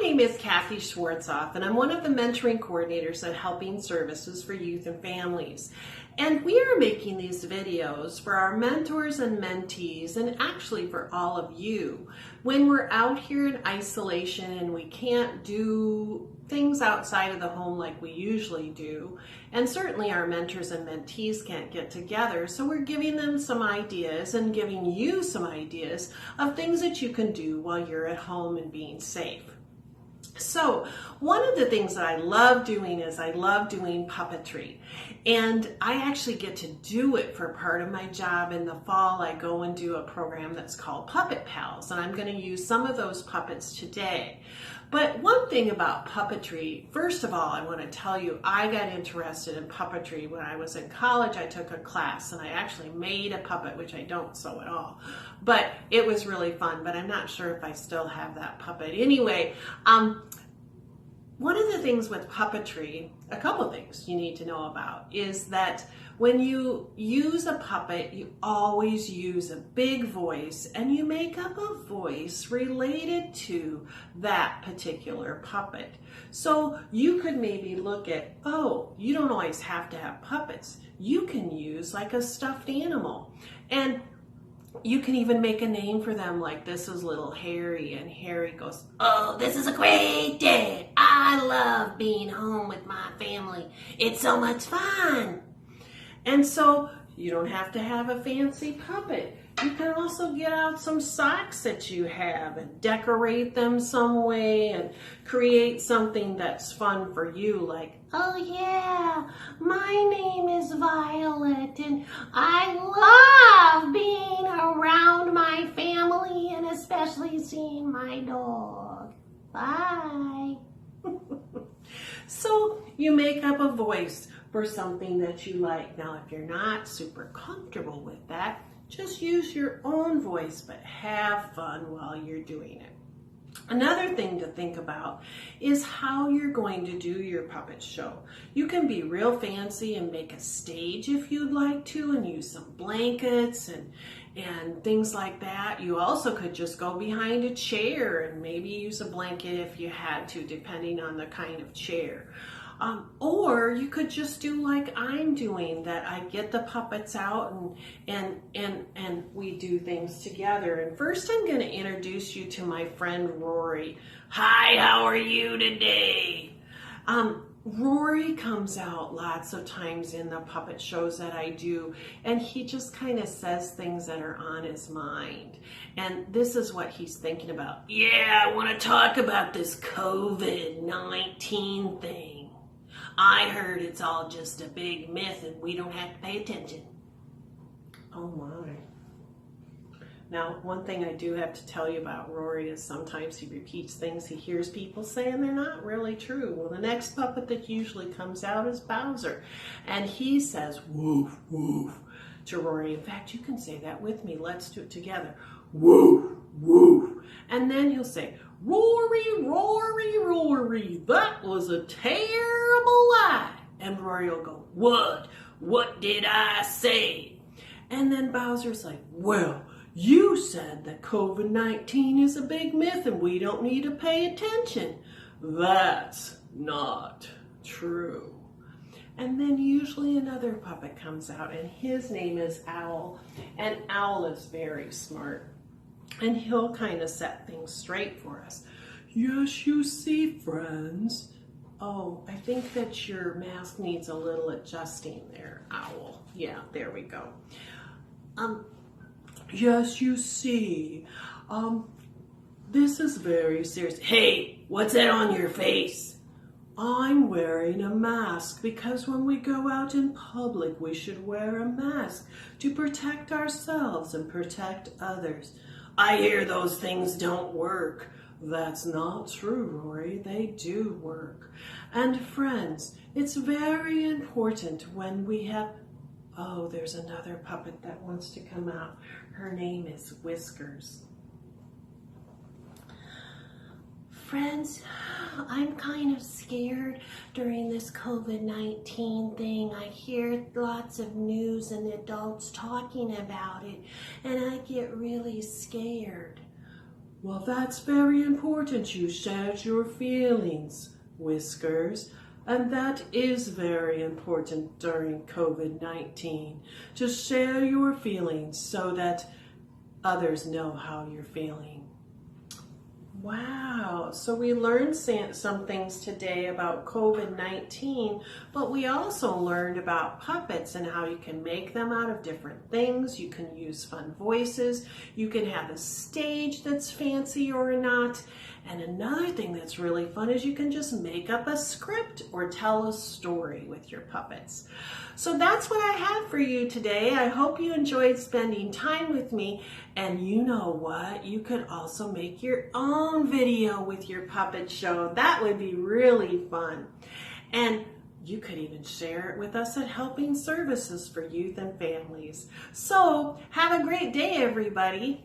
name is Kathy Schwartzoff, and I'm one of the mentoring coordinators at Helping Services for Youth and Families. And we are making these videos for our mentors and mentees, and actually for all of you. When we're out here in isolation and we can't do things outside of the home like we usually do, and certainly our mentors and mentees can't get together, so we're giving them some ideas and giving you some ideas of things that you can do while you're at home and being safe. So one of the things that I love doing is I love doing puppetry, and I actually get to do it for part of my job. In the fall, I go and do a program that's called Puppet Pals, and I'm going to use some of those puppets today. But one thing about puppetry, first of all, I want to tell you, I got interested in puppetry when I was in college. I took a class and I actually made a puppet, which I don't sew at all, but it was really fun, but I'm not sure if I still have that puppet. Anyway, one of the things with puppetry, a couple things you need to know about, is that when you use a puppet, you always use a big voice, and you make up a voice related to that particular puppet. So you could maybe look at, oh, you don't always have to have puppets. You can use like a stuffed animal. And you can even make a name for them, like this is little Harry, and Harry goes, "Oh, this is a great day. I love being home with my family. It's so much fun." And so you don't have to have a fancy puppet. You can also get out some socks that you have and decorate them some way and create something that's fun for you, like, "Oh yeah, my name is Violet and I love being around my family and especially seeing my dog. Bye." So you make up a voice for something that you like. Now, if you're not super comfortable with that, just use your own voice, but have fun while you're doing it. Another thing to think about is how you're going to do your puppet show. You can be real fancy and make a stage if you'd like to, and use some blankets and things like that. You also could just go behind a chair and maybe use a blanket if you had to, depending on the kind of chair. Or you could just do like I'm doing, that I get the puppets out and we do things together. And first I'm going to introduce you to my friend Rory. Hi, how are you today? Rory comes out lots of times in the puppet shows that I do, and he just kind of says things that are on his mind. And this is what he's thinking about. "Yeah, I want to talk about this COVID-19 thing. I heard it's all just a big myth and we don't have to pay attention." Oh my. Now, one thing I do have to tell you about Rory is sometimes he repeats things he hears people say and they're not really true. Well, the next puppet that usually comes out is Bowser, and he says "woof, woof" to Rory. In fact, you can say that with me. Let's do it together. "Woof, woof." And then he'll say, "Rory, Rory, Rory, that was a terrible lie." And Rory will go, "What? What did I say?" And then Bowser's like, "Well, you said that COVID-19 is a big myth and we don't need to pay attention. That's not true." And then usually another puppet comes out, and his name is Owl. And Owl is very smart, and he'll kind of set things straight for us. "Yes, you see, friends." Oh, I think that your mask needs a little adjusting there, Owl. Yeah, there we go. "Yes, you see, this is very serious." "Hey, what's that on your face?" "I'm wearing a mask because when we go out in public, we should wear a mask to protect ourselves and protect others." "I hear those things don't work." "That's not true, Rory. They do work. And friends, it's very important when we have..." Oh, there's another puppet that wants to come out. Her name is Whiskers. Friends, I'm kind of scared during this COVID-19 thing. I hear lots of news and adults talking about it, and I get really scared. Well, that's very important. You shared your feelings, Whiskers. And that is very important during COVID-19, to share your feelings so that others know how you're feeling. Wow, so we learned some things today about COVID-19, but we also learned about puppets and how you can make them out of different things. You can use fun voices. You can have a stage that's fancy or not. And another thing that's really fun is you can just make up a script or tell a story with your puppets. So that's what I have for you today. I hope you enjoyed spending time with me. And you know what? You could also make your own video with your puppet show. That would be really fun. And you could even share it with us at Helping Services for Youth and Families. So have a great day, everybody.